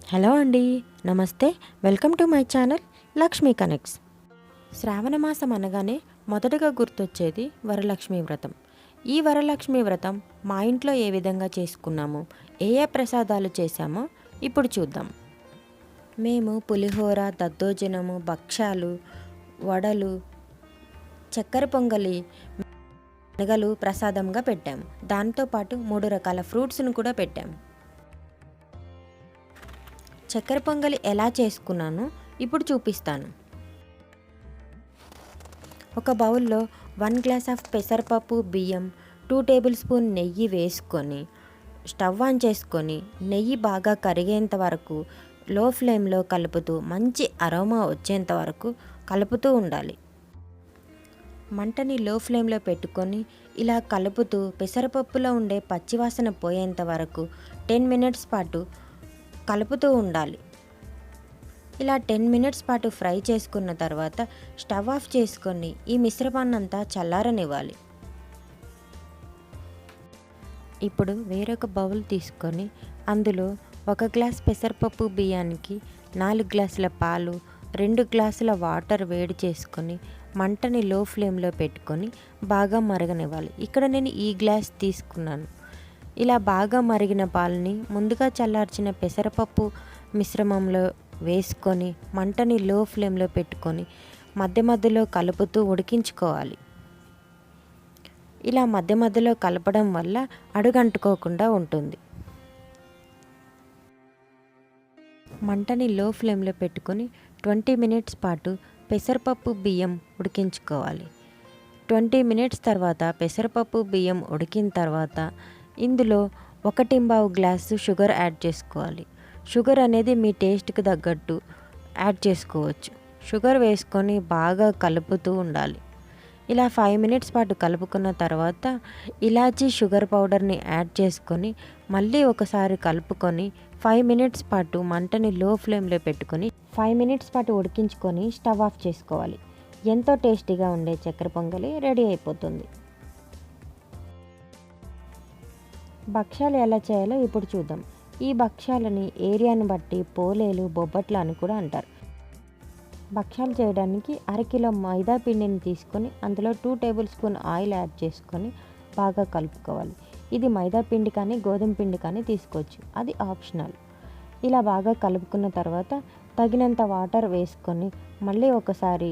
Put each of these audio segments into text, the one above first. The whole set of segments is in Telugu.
హలో అండి, నమస్తే. Welcome to my channel Lakshmi connects. శ్రావణ మాసం అనగానే మొదటగా గుర్తొచ్చేది వరలక్ష్మి వ్రతం. ఈ వరలక్ష్మి వ్రతం మా ఇంట్లో ఏ విధంగా చేసుకున్నాము, ఏ ప్రసాదాలు చేశామో ఇప్పుడు చూద్దాం. మేము పులిహోర, దద్దోజనము, భక్షాలు, వడలు, చక్కెర పొంగలి, శనగలు ప్రసాదంగా పెట్టాము. దాంతోపాటు 3 రకాల ఫ్రూట్స్ను కూడా పెట్టాము. చక్కెర పొంగలి ఎలా చేసుకున్నానో ఇప్పుడు చూపిస్తాను. ఒక బౌల్లో 1 గ్లాస్ ఆఫ్ పెసరపప్పు, బియ్యం, 2 టేబుల్ స్పూన్ నెయ్యి వేసుకొని స్టవ్ ఆన్ చేసుకొని నెయ్యి బాగా కరిగేంత వరకు లో ఫ్లేమ్లో కలుపుతూ మంచి అరోమా వచ్చేంత వరకు కలుపుతూ ఉండాలి. మంటని లో ఫ్లేమ్లో పెట్టుకొని ఇలా కలుపుతూ పెసరపప్పులో ఉండే పచ్చివాసన పోయేంత వరకు 10 మినిట్స్ పాటు కలుపుతూ ఉండాలి. ఇలా 10 మినిట్స్ పాటు ఫ్రై చేసుకున్న తర్వాత స్టవ్ ఆఫ్ చేసుకొని ఈ మిశ్రమాన్నంతా చల్లారనివ్వాలి. ఇప్పుడు వేరొక బౌల్ తీసుకొని అందులో 1 గ్లాస్ పెసరపప్పు బియ్యానికి 4 గ్లాసుల పాలు, 2 గ్లాసుల వాటర్ వేడి చేసుకొని మంటని లో ఫ్లేమ్లో పెట్టుకొని బాగా మరగనివ్వాలి. ఇక్కడ నేను ఈ గ్లాస్ తీసుకున్నాను. ఇలా బాగా మరిగిన పాలని ముందుగా చల్లార్చిన పెసరపప్పు మిశ్రమంలో వేసుకొని మంటని లో ఫ్లేమ్లో పెట్టుకొని మధ్య మధ్యలో కలుపుతూ ఉడికించుకోవాలి. ఇలా మధ్య మధ్యలో కలపడం వల్ల అడుగంటుకోకుండా ఉంటుంది. మంటని లో ఫ్లేమ్లో పెట్టుకొని 20 మినిట్స్ పాటు పెసరపప్పు బియ్యం ఉడికించుకోవాలి. 20 మినిట్స్ తర్వాత పెసరపప్పు బియ్యం ఉడికిన తర్వాత ఇందులో 1.25 గ్లాసు షుగర్ యాడ్ చేసుకోవాలి. షుగర్ అనేది మీ టేస్ట్కి తగ్గట్టు యాడ్ చేసుకోవచ్చు. షుగర్ వేసుకొని బాగా కలుపుతూ ఉండాలి. ఇలా 5 మినిట్స్ పాటు కలుపుకున్న తర్వాత ఇలాచీ షుగర్ పౌడర్ని యాడ్ చేసుకొని మళ్ళీ ఒకసారి కలుపుకొని 5 మినిట్స్ పాటు మంటని లో ఫ్లేమ్లో పెట్టుకొని 5 మినిట్స్ పాటు ఉడికించుకొని స్టవ్ ఆఫ్ చేసుకోవాలి. ఎంతో టేస్టీగా ఉండే చక్కెర పొంగలి రెడీ అయిపోతుంది. భక్ష్యాలు ఎలా చేయాలో ఇప్పుడు చూద్దాం. ఈ భక్ష్యాలని ఏరియాని బట్టి పోలేలు, బొబ్బట్లు అని కూడా అంటారు. భక్ష్యాలు చేయడానికి 1/2 కిలో మైదా పిండిని తీసుకొని అందులో 2 టేబుల్ స్పూన్ ఆయిల్ యాడ్ చేసుకొని బాగా కలుపుకోవాలి. ఇది మైదా పిండి కానీ గోధుమ పిండి కానీ తీసుకోవచ్చు, అది ఆప్షనల్. ఇలా బాగా కలుపుకున్న తర్వాత తగినంత వాటర్ వేసుకొని మళ్ళీ ఒకసారి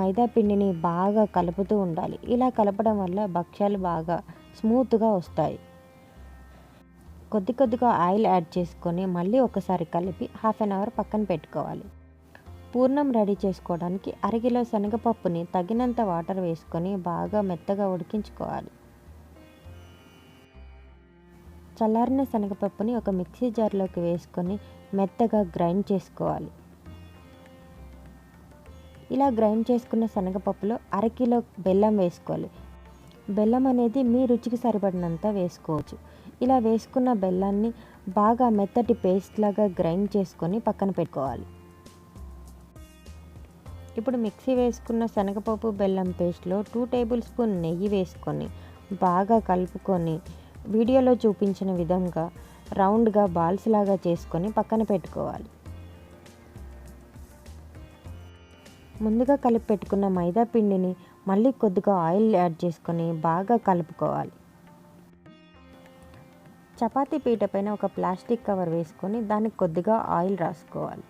మైదా పిండిని బాగా కలుపుతూ ఉండాలి. ఇలా కలపడం వల్ల భక్ష్యాలు బాగా స్మూత్గా వస్తాయి. కొద్దిగా ఆయిల్ యాడ్ చేసుకొని మళ్ళీ ఒకసారి కలిపి 1/2 అవర్ పక్కన పెట్టుకోవాలి. పూర్ణం రెడీ చేసుకోవడానికి 1/2 కిలో శనగపప్పుని తగినంత వాటర్ వేసుకొని బాగా మెత్తగా ఉడికించుకోవాలి. చల్లారిన శనగపప్పుని ఒక మిక్సీ జార్లోకి వేసుకొని మెత్తగా గ్రైండ్ చేసుకోవాలి. ఇలా గ్రైండ్ చేసుకున్న శనగపప్పులో 1/2 కిలో బెల్లం వేసుకోవాలి. బెల్లం అనేది మీ రుచికి సరిపడినంత వేసుకోవచ్చు. ఇలా వేసుకున్న బెల్లాన్ని బాగా మెత్తటి పేస్ట్ లాగా గ్రైండ్ చేసుకొని పక్కన పెట్టుకోవాలి. ఇప్పుడు మిక్సీ వేసుకున్న శనగపప్పు బెల్లం పేస్ట్లో 2 టేబుల్ స్పూన్ నెయ్యి వేసుకొని బాగా కలుపుకొని వీడియోలో చూపించిన విధంగా రౌండ్గా బాల్స్ లాగా చేసుకొని పక్కన పెట్టుకోవాలి. ముందుగా కలిపి పెట్టుకున్న మైదా పిండిని మళ్ళీ కొద్దిగా ఆయిల్ యాడ్ చేసుకొని బాగా కలుపుకోవాలి. చపాతీ పీట పైన ఒక ప్లాస్టిక్ కవర్ వేసుకొని దానికి కొద్దిగా ఆయిల్ రాసుకోవాలి.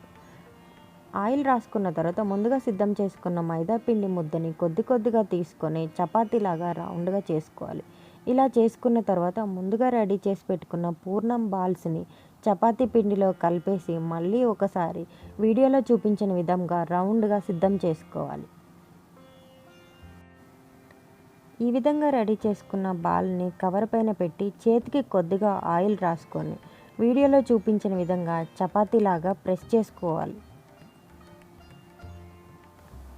ఆయిల్ రాసుకున్న తర్వాత ముందుగా సిద్ధం చేసుకున్న మైదా పిండి ముద్దని కొద్దిగా తీసుకొని చపాతీలాగా రౌండ్గా చేసుకోవాలి. ఇలా చేసుకున్న తర్వాత ముందుగా రెడీ చేసి పెట్టుకున్న పూర్ణం బాల్స్ని చపాతీ పిండిలో కలిపేసి మళ్ళీ ఒకసారి వీడియోలో చూపించిన విధంగా రౌండ్గా సిద్ధం చేసుకోవాలి. ఈ విధంగా రెడీ చేసుకున్న బాల్ని కవర్ పైన పెట్టి చేతికి కొద్దిగా ఆయిల్ రాసుకొని వీడియోలో చూపించిన విధంగా చపాతీలాగా ప్రెస్ చేసుకోవాలి.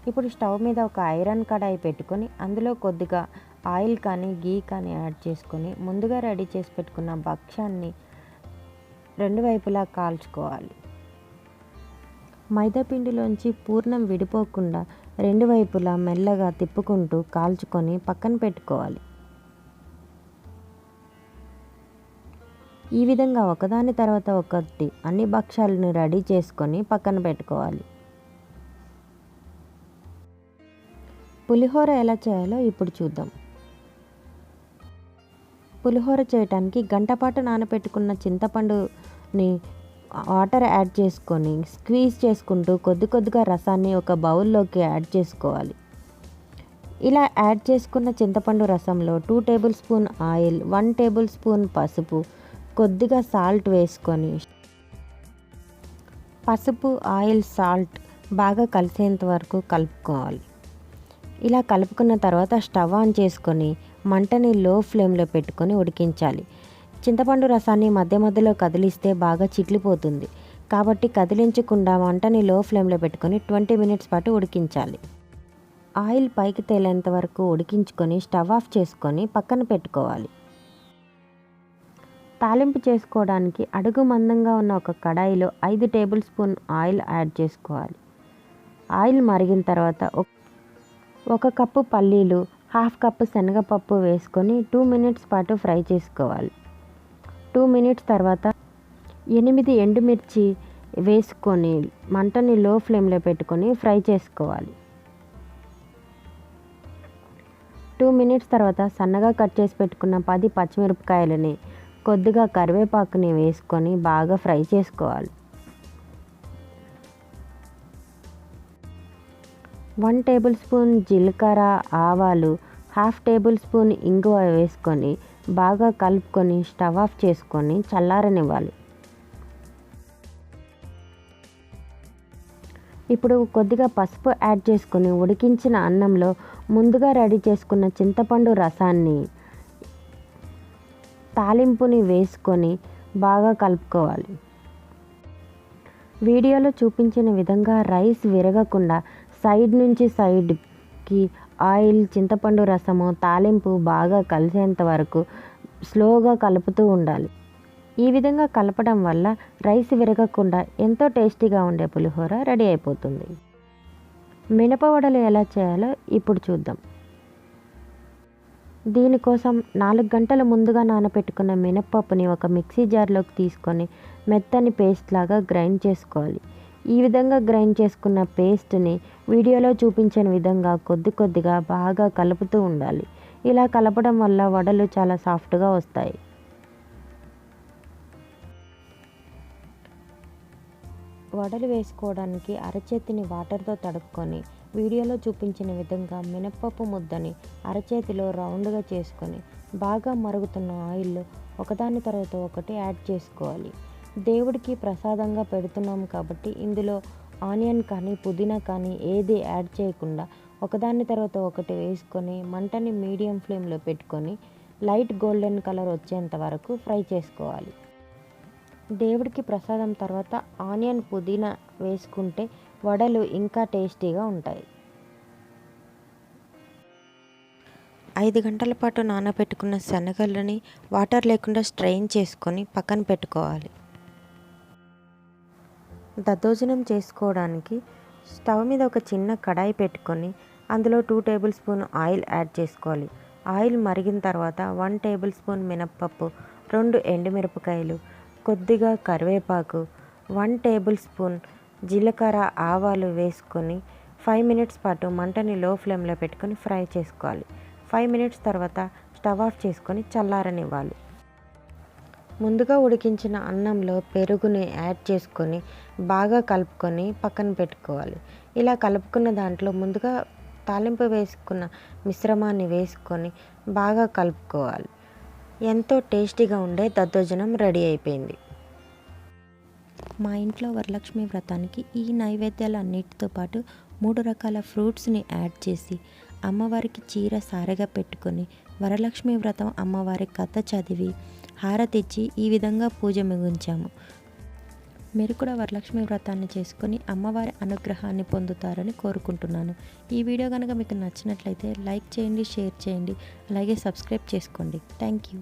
ఇప్పుడు స్టవ్ మీద ఒక ఐరన్ కడాయి పెట్టుకొని అందులో కొద్దిగా ఆయిల్ కానీ గీ కానీ యాడ్ చేసుకొని ముందుగా రెడీ చేసి పెట్టుకున్న భక్ష్యాన్ని 2 వైపులా కాల్చుకోవాలి. మైదాపిండిలోంచి పూర్ణం విడిపోకుండా 2 వైపులా మెల్లగా తిప్పుకుంటూ కాల్చుకొని పక్కన పెట్టుకోవాలి. ఈ విధంగా ఒకదాని తర్వాత ఒకటి అన్ని భక్షాలను రెడీ చేసుకొని పక్కన పెట్టుకోవాలి. పులిహోర ఎలా చేయాలో ఇప్పుడు చూద్దాం. పులిహోర చేయడానికి గంటపాటు నానబెట్టుకున్న చింతపండుని వాటర్ యాడ్ చేసుకొని స్క్వీజ్ చేసుకుంటూ కొద్దిగా రసాన్ని ఒక బౌల్లోకి యాడ్ చేసుకోవాలి. ఇలా యాడ్ చేసుకున్న చింతపండు రసంలో 2 table spoon oil, 1 table spoon పసుపు, కొద్దిగా సాల్ట్ వేసుకొని పసుపు, ఆయిల్, సాల్ట్ బాగా కలిసేంత వరకు కలుపుకోవాలి. ఇలా కలుపుకున్న తర్వాత స్టవ్ ఆన్ చేసుకొని మంటని లో ఫ్లేమ్లో పెట్టుకొని ఉడికించాలి. చింతపండు రసాన్ని మధ్య మధ్యలో కదిలిస్తే బాగా చిట్లిపోతుంది. కాబట్టి కదిలించకుండా మంటని లో ఫ్లేమ్లో పెట్టుకొని 20 మినిట్స్ పాటు ఉడికించాలి. ఆయిల్ పైకి తేలేంత వరకు ఉడికించుకొని స్టవ్ ఆఫ్ చేసుకొని పక్కన పెట్టుకోవాలి. తాలింపు చేసుకోవడానికి అడుగు మందంగా ఉన్న ఒక కడాయిలో 5 టేబుల్ స్పూన్ ఆయిల్ యాడ్ చేసుకోవాలి. ఆయిల్ మరిగిన తర్వాత 1 కప్పు పల్లీలు, 1/2 కప్పు శనగపప్పు వేసుకొని 2 మినిట్స్ పాటు ఫ్రై చేసుకోవాలి. 2 మినిట్స్ తర్వాత 8 ఎండుమిర్చి వేసుకొని మంటని లో ఫ్లేమ్లో పెట్టుకొని ఫ్రై చేసుకోవాలి. 2 మినిట్స్ తర్వాత సన్నగా కట్ చేసి పెట్టుకున్న 10 పచ్చిమిరపకాయలని, కొద్దిగా కరివేపాకుని వేసుకొని బాగా ఫ్రై చేసుకోవాలి. 1 టేబుల్ స్పూన్ జీలకర్ర, ఆవాలు, 1/2 టేబుల్ స్పూన్ ఇంగువ వేసుకొని బాగా కలుపుకొని స్టవ్ ఆఫ్ చేసుకొని చల్లారనివ్వాలి. ఇప్పుడు కొద్దిగా పసుపు యాడ్ చేసుకొని ఉడికించిన అన్నంలో ముందుగా రెడీ చేసుకున్న చింతపండు రసాన్ని, తాలింపుని వేసుకొని బాగా కలుపుకోవాలి. వీడియోలో చూపించిన విధంగా రైస్ విరగకుండా సైడ్ నుంచి సైడ్కి ఆయిల్, చింతపండు రసము, తాలింపు బాగా కలిసేంత వరకు స్లోగా కలుపుతూ ఉండాలి. ఈ విధంగా కలపడం వల్ల రైస్ విరగకుండా ఎంతో టేస్టీగా ఉండే పులిహోర రెడీ అయిపోతుంది. మినపవడలు ఎలా చేయాలో ఇప్పుడు చూద్దాం. దీనికోసం 4 గంటల ముందుగా నానబెట్టుకున్న మినప్పప్పుని ఒక మిక్సీ జార్లోకి తీసుకొని మెత్తని పేస్ట్ లాగా గ్రైండ్ చేసుకోవాలి. ఈ విధంగా గ్రైండ్ చేసుకున్న పేస్ట్ని వీడియోలో చూపించిన విధంగా కొద్దిగా బాగా కలుపుతూ ఉండాలి. ఇలా కలపడం వల్ల వడలు చాలా సాఫ్ట్గా వస్తాయి. వడలు వేసుకోవడానికి అరచేతిని వాటర్తో తడుపుకొని వీడియోలో చూపించిన విధంగా మినప్పప్పు ముద్దని అరచేతిలో రౌండ్గా చేసుకొని బాగా మరుగుతున్న ఆయిల్లో ఒకదాని తర్వాత ఒకటి యాడ్ చేసుకోవాలి. దేవుడికి ప్రసాదంగా పెడుతున్నాం కాబట్టి ఇందులో ఆనియన్ కానీ పుదీనా కానీ ఏది యాడ్ చేయకుండా ఒకదాని తర్వాత ఒకటి వేసుకొని మంటని మీడియం ఫ్లేమ్లో పెట్టుకొని లైట్ గోల్డెన్ కలర్ వచ్చేంత వరకు ఫ్రై చేసుకోవాలి. దేవుడికి ప్రసాదం తర్వాత ఆనియన్, పుదీనా వేసుకుంటే వడలు ఇంకా టేస్టీగా ఉంటాయి. 5 గంటల పాటు నానబెట్టుకున్న శనగలని వాటర్ లేకుండా స్ట్రెయిన్ చేసుకొని పక్కన పెట్టుకోవాలి. దద్దోజనం చేసుకోవడానికి స్టవ్ మీద ఒక చిన్న కడాయి పెట్టుకొని అందులో 2 టేబుల్ స్పూన్ ఆయిల్ యాడ్ చేసుకోవాలి. ఆయిల్ మరిగిన తర్వాత 1 టేబుల్ స్పూన్ మినప్పప్పు, 2 ఎండుమిరపకాయలు, కొద్దిగా కరివేపాకు, 1 టేబుల్ స్పూన్ జీలకర్ర, ఆవాలు వేసుకొని 5 మినిట్స్ పాటు మంటని లో ఫ్లేమ్లో పెట్టుకొని ఫ్రై చేసుకోవాలి. 5 మినిట్స్ తర్వాత స్టవ్ ఆఫ్ చేసుకొని చల్లారనివ్వాలి. ముందుగా ఉడికించిన అన్నంలో పెరుగుని యాడ్ చేసుకొని బాగా కలుపుకొని పక్కన పెట్టుకోవాలి. ఇలా కలుపుకున్న దాంట్లో ముందుగా తాలింపు వేసుకున్న మిశ్రమాన్ని వేసుకొని బాగా కలుపుకోవాలి. ఎంతో టేస్టీగా ఉండే దద్దోజనం రెడీ అయిపోయింది. మా ఇంట్లో వరలక్ష్మి వ్రతానికి ఈ నైవేద్యాలన్నిటితో పాటు 3 రకాల ఫ్రూట్స్ని యాడ్ చేసి అమ్మవారికి చీర సారెగా పెట్టుకొని వరలక్ష్మి వ్రతం అమ్మవారి కథ చదివి హారతిచ్చి ఈ విధంగా పూజ ముగించాము. మీరు కూడా వరలక్ష్మి వ్రతాన్ని చేసుకొని అమ్మవారి అనుగ్రహాన్ని పొందుతారని కోరుకుంటున్నాను. ఈ వీడియో కనుక మీకు నచ్చినట్లయితే లైక్ చేయండి, షేర్ చేయండి, అలాగే సబ్స్క్రైబ్ చేసుకోండి. Thank you.